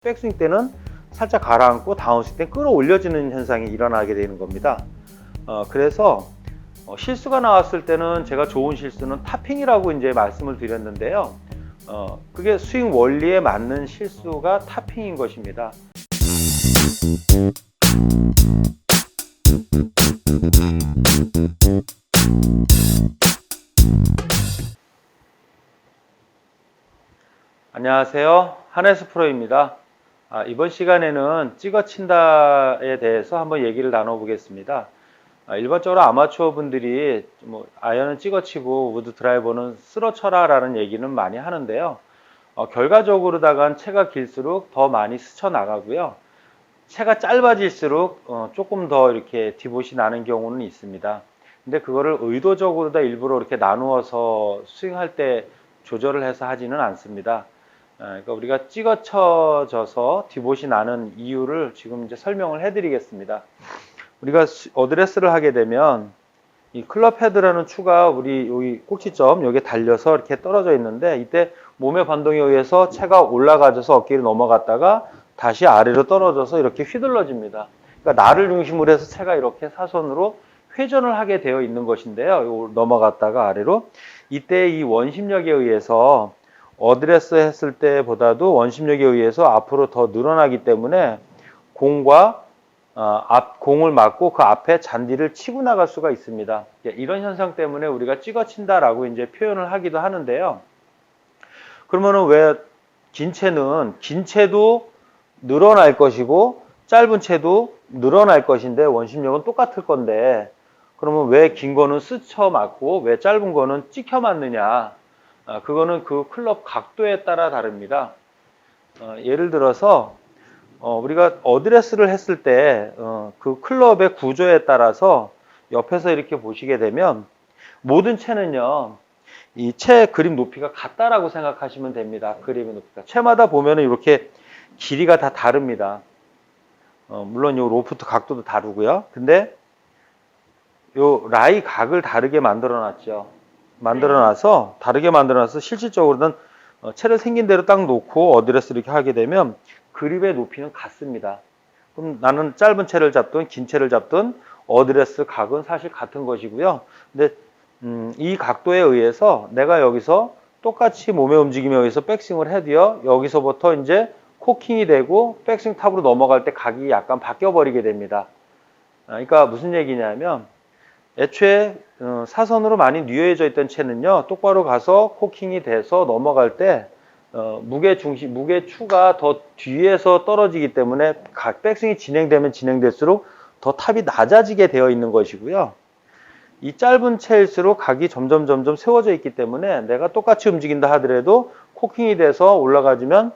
백스윙 때는 살짝 가라앉고 다운스윙 때 끌어올려지는 현상이 일어나게 되는 겁니다. 그래서 실수가 나왔을 때는 제가 좋은 실수는 탑핑이라고 이제 말씀을 드렸는데요. 그게 스윙 원리에 맞는 실수가 탑핑인 것입니다. 안녕하세요. 한혜수 프로입니다. 이번 시간에는 찍어친다에 대해서 한번 얘기를 나눠보겠습니다. 일반적으로 아마추어 분들이 아이언은 찍어치고 우드 드라이버는 쓸어쳐라 라는 얘기는 많이 하는데요. 결과적으로다간 채가 길수록 더 많이 스쳐 나가고요. 채가 짧아질수록 조금 더 이렇게 디봇이 나는 경우는 있습니다. 근데 그거를 의도적으로 다 일부러 이렇게 나누어서 스윙할 때 조절을 해서 하지는 않습니다. 그러니까 우리가 찍어쳐져서 디봇이 나는 이유를 지금 이제 설명을 해드리겠습니다. 우리가 어드레스를 하게 되면 이 클럽 헤드라는 추가 우리 여기 꼭지점 여기에 달려서 이렇게 떨어져 있는데, 이때 몸의 반동에 의해서 채가 올라가져서 어깨를 넘어갔다가 다시 아래로 떨어져서 이렇게 휘둘러집니다. 그러니까 나를 중심으로 해서 채가 이렇게 사선으로 회전을 하게 되어 있는 것인데요. 넘어갔다가 아래로, 이때 이 원심력에 의해서 어드레스 했을 때보다도 원심력에 의해서 앞으로 더 늘어나기 때문에 공과 앞 공을 맞고 그 앞에 잔디를 치고 나갈 수가 있습니다. 이런 현상 때문에 우리가 찍어친다라고 이제 표현을 하기도 하는데요. 그러면은 왜 긴 채도 늘어날 것이고 짧은 채도 늘어날 것인데 원심력은 똑같을 건데, 그러면 왜 긴 거는 스쳐 맞고 왜 짧은 거는 찍혀 맞느냐? 그거는 그 클럽 각도에 따라 다릅니다. 예를 들어서 우리가 어드레스를 했을 때 그 클럽의 구조에 따라서 옆에서 이렇게 보시게 되면 모든 채는요, 이 채 그립 높이가 같다라고 생각하시면 됩니다. 그립의 높이가 채마다 보면은 이렇게 길이가 다 다릅니다. 물론 요 로프트 각도도 다르고요. 근데 요 라이 각을 다르게 다르게 만들어놔서 실질적으로는 채를 생긴 대로 딱 놓고 어드레스 이렇게 하게 되면 그립의 높이는 같습니다. 그럼 나는 짧은 채를 잡든 긴 채를 잡든 어드레스 각은 사실 같은 것이고요. 근데 이 각도에 의해서 내가 여기서 똑같이 몸의 움직임에 의해서 백스윙을 해도요, 여기서부터 이제 코킹이 되고 백스윙 탑으로 넘어갈 때 각이 약간 바뀌어 버리게 됩니다. 그러니까 무슨 얘기냐면, 애초에 사선으로 많이 뉘어져 있던 채는요, 똑바로 가서 코킹이 돼서 넘어갈 때 무게 추가 더 뒤에서 떨어지기 때문에 백스윙이 진행되면 진행될수록 더 탑이 낮아지게 되어 있는 것이고요. 이 짧은 채일수록 각이 점점 세워져 있기 때문에 내가 똑같이 움직인다 하더라도 코킹이 돼서 올라가지면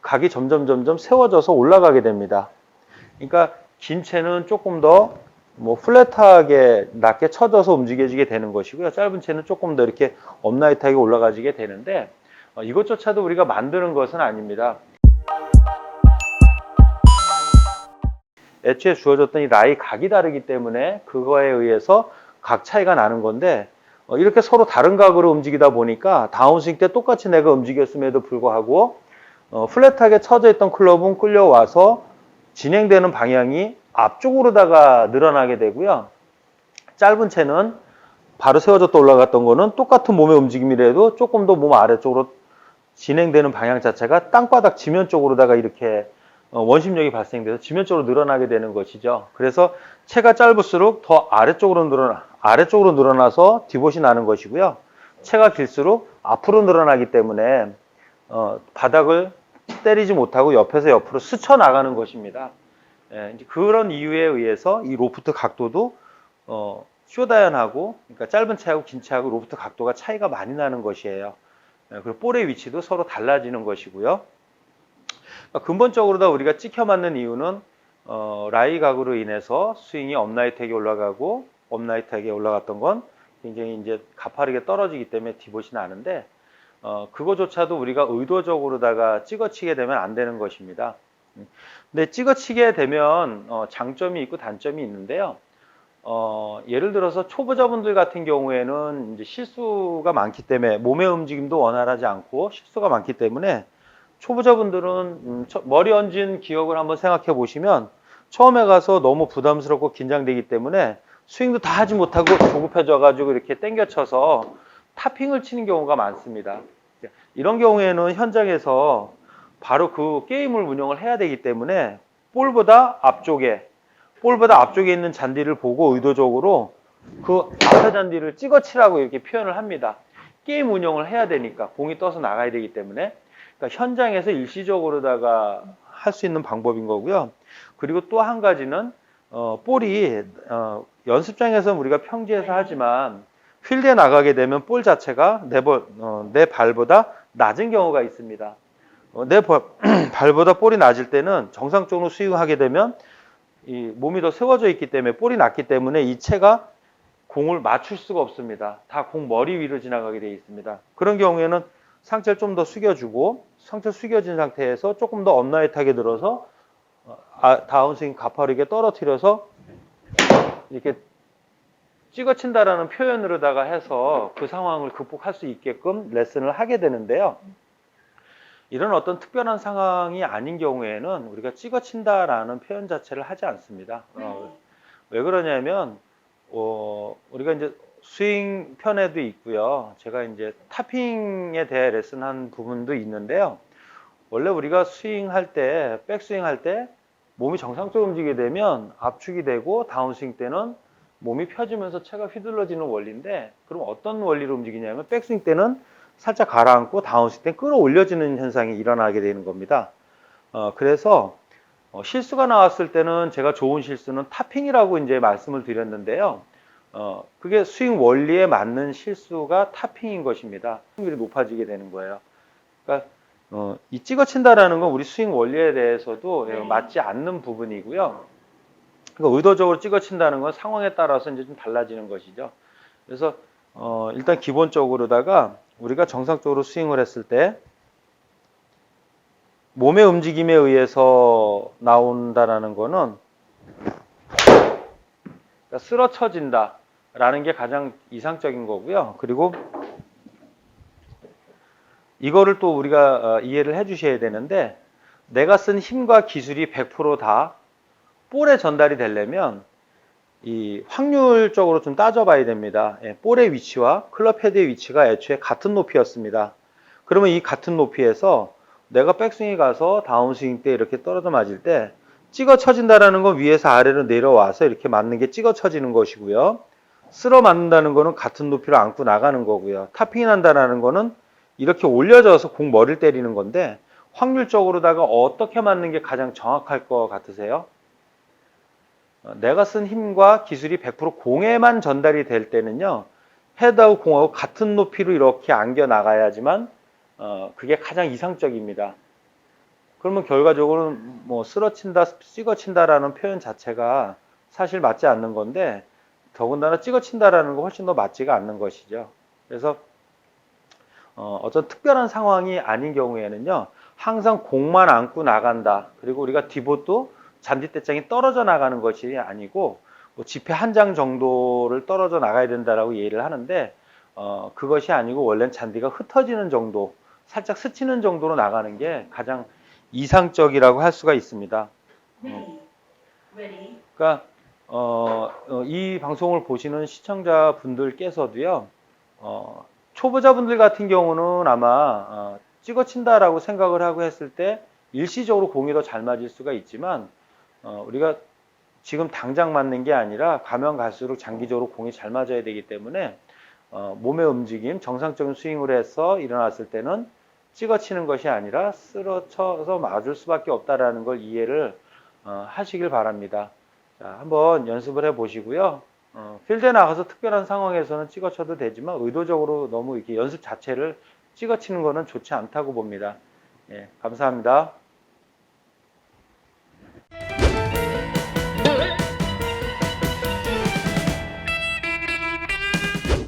각이 점점 세워져서 올라가게 됩니다. 그러니까 긴 채는 조금 더 플랫하게 낮게 쳐져서 움직여지게 되는 것이고요. 짧은 채는 조금 더 이렇게 업라이트하게 올라가지게 되는데, 이것조차도 우리가 만드는 것은 아닙니다. 애초에 주어졌던 이 라이 각이 다르기 때문에 그거에 의해서 각 차이가 나는 건데, 이렇게 서로 다른 각으로 움직이다 보니까 다운스윙 때 똑같이 내가 움직였음에도 불구하고 플랫하게 쳐져 있던 클럽은 끌려와서 진행되는 방향이 앞쪽으로다가 늘어나게 되고요. 짧은 채는 바로 세워졌다 올라갔던 거는 똑같은 몸의 움직임이라도 조금 더 몸 아래쪽으로 진행되는 방향 자체가 땅바닥 지면 쪽으로다가 이렇게 원심력이 발생돼서 지면 쪽으로 늘어나게 되는 것이죠. 그래서 채가 짧을수록 더 아래쪽으로 늘어나서 디봇이 나는 것이고요. 채가 길수록 앞으로 늘어나기 때문에 바닥을 때리지 못하고 옆으로 스쳐 나가는 것입니다. 이제 그런 이유에 의해서 이 로프트 각도도 쇼다연하고, 그러니까 짧은 채하고 긴 채하고 로프트 각도가 차이가 많이 나는 것이에요. 그리고 볼의 위치도 서로 달라지는 것이고요. 근본적으로 다 우리가 찍혀 맞는 이유는 라이 각으로 인해서 스윙이 업라이트하게 올라가고 업라이트하게 올라갔던 건 굉장히 이제 가파르게 떨어지기 때문에 디봇이 나는데, 그거조차도 우리가 의도적으로다가 찍어치게 되면 안 되는 것입니다. 근데 찍어치게 되면 장점이 있고 단점이 있는데요. 예를 들어서 초보자분들 같은 경우에는 이제 실수가 많기 때문에 몸의 움직임도 원활하지 않고 실수가 많기 때문에 초보자분들은 머리 얹은 기억을 한번 생각해 보시면 처음에 가서 너무 부담스럽고 긴장되기 때문에 스윙도 다 하지 못하고 조급해져 가지고 이렇게 당겨쳐서 타핑을 치는 경우가 많습니다. 이런 경우에는 현장에서 바로 그 게임을 운영을 해야 되기 때문에 볼보다 앞쪽에 있는 잔디를 보고 의도적으로 그 앞에 잔디를 찍어치라고 이렇게 표현을 합니다. 게임 운영을 해야 되니까 공이 떠서 나가야 되기 때문에 그러니까 현장에서 일시적으로다가 할 수 있는 방법인 거고요. 그리고 또 한 가지는 볼이 연습장에서는 우리가 평지에서 하지만 필드에 나가게 되면 볼 자체가 내 발보다 낮은 경우가 있습니다. 내 발보다 볼이 낮을 때는 정상적으로 스윙하게 되면 이 몸이 더 세워져 있기 때문에 볼이 낮기 때문에 이 채가 공을 맞출 수가 없습니다. 다 공 머리 위로 지나가게 되어 있습니다. 그런 경우에는 상체를 좀 더 숙여주고 상체 숙여진 상태에서 조금 더 업라이트하게 들어서 다운스윙 가파르게 떨어뜨려서 이렇게 찍어친다라는 표현으로다가 해서 그 상황을 극복할 수 있게끔 레슨을 하게 되는데요. 이런 어떤 특별한 상황이 아닌 경우에는 우리가 찍어친다라는 표현 자체를 하지 않습니다. 왜 그러냐면 우리가 이제 스윙 편에도 있고요. 제가 이제 타핑에 대해 레슨한 부분도 있는데요. 원래 우리가 스윙할 때, 백스윙 할 때 몸이 정상적으로 움직이게 되면 압축이 되고 다운스윙 때는 몸이 펴지면서 채가 휘둘러지는 원리인데 그럼 어떤 원리로 움직이냐면 백스윙 때는 살짝 가라앉고 다운스윙 때는 끌어올려지는 현상이 일어나게 되는 겁니다. 그래서 실수가 나왔을 때는 제가 좋은 실수는 타핑이라고 이제 말씀을 드렸는데요. 그게 스윙 원리에 맞는 실수가 타핑인 것입니다. 확률이 높아지게 되는 거예요. 그러니까 이 찍어친다라는 건 우리 스윙 원리에 대해서도 맞지 않는 부분이고요. 그러니까 의도적으로 찍어친다는 건 상황에 따라서 이제 좀 달라지는 것이죠. 그래서 일단 기본적으로다가 우리가 정상적으로 스윙을 했을 때 몸의 움직임에 의해서 나온다라는 거는 그러니까 쓰러쳐진다라는 게 가장 이상적인 거고요. 그리고 이거를 또 우리가 이해를 해 주셔야 되는데 내가 쓴 힘과 기술이 100%다 볼에 전달이 되려면 이 확률적으로 좀 따져봐야 됩니다. 볼의 위치와 클럽 헤드의 위치가 애초에 같은 높이였습니다. 그러면 이 같은 높이에서 내가 백스윙에 가서 다운스윙 때 이렇게 떨어져 맞을 때 찍어 쳐진다라는 건 위에서 아래로 내려와서 이렇게 맞는 게 찍어 쳐지는 것이고요. 쓸어 맞는다는 거는 같은 높이로 안고 나가는 거고요. 타핑이 난다라는 거는 이렇게 올려져서 공 머리를 때리는 건데 확률적으로다가 어떻게 맞는 게 가장 정확할 것 같으세요? 내가 쓴 힘과 기술이 100% 공에만 전달이 될 때는요. 헤드하고 공하고 같은 높이로 이렇게 안겨 나가야지만 그게 가장 이상적입니다. 그러면 결과적으로 뭐 쓰러친다, 찍어친다라는 표현 자체가 사실 맞지 않는 건데 더군다나 찍어친다라는 거 훨씬 더 맞지가 않는 것이죠. 그래서 어떤 특별한 상황이 아닌 경우에는요. 항상 공만 안고 나간다. 그리고 우리가 디봇도 잔디대장이 떨어져 나가는 것이 아니고 뭐 지폐 한 장 정도를 떨어져 나가야 된다라고 이해를 하는데 그것이 아니고 원래는 잔디가 흩어지는 정도, 살짝 스치는 정도로 나가는 게 가장 이상적이라고 할 수가 있습니다. 그러니까 이 방송을 보시는 시청자분들께서도요. 초보자분들 같은 경우는 아마 찍어친다라고 생각을 하고 했을 때 일시적으로 공이 더 잘 맞을 수가 있지만 우리가 지금 당장 맞는 게 아니라 가면 갈수록 장기적으로 공이 잘 맞아야 되기 때문에 몸의 움직임, 정상적인 스윙을 해서 일어났을 때는 찍어치는 것이 아니라 쓰러쳐서 맞을 수밖에 없다라는 걸 이해를 하시길 바랍니다. 자, 한번 연습을 해 보시고요. 필드에 나가서 특별한 상황에서는 찍어쳐도 되지만 의도적으로 너무 이렇게 연습 자체를 찍어치는 것은 좋지 않다고 봅니다. 예, 감사합니다.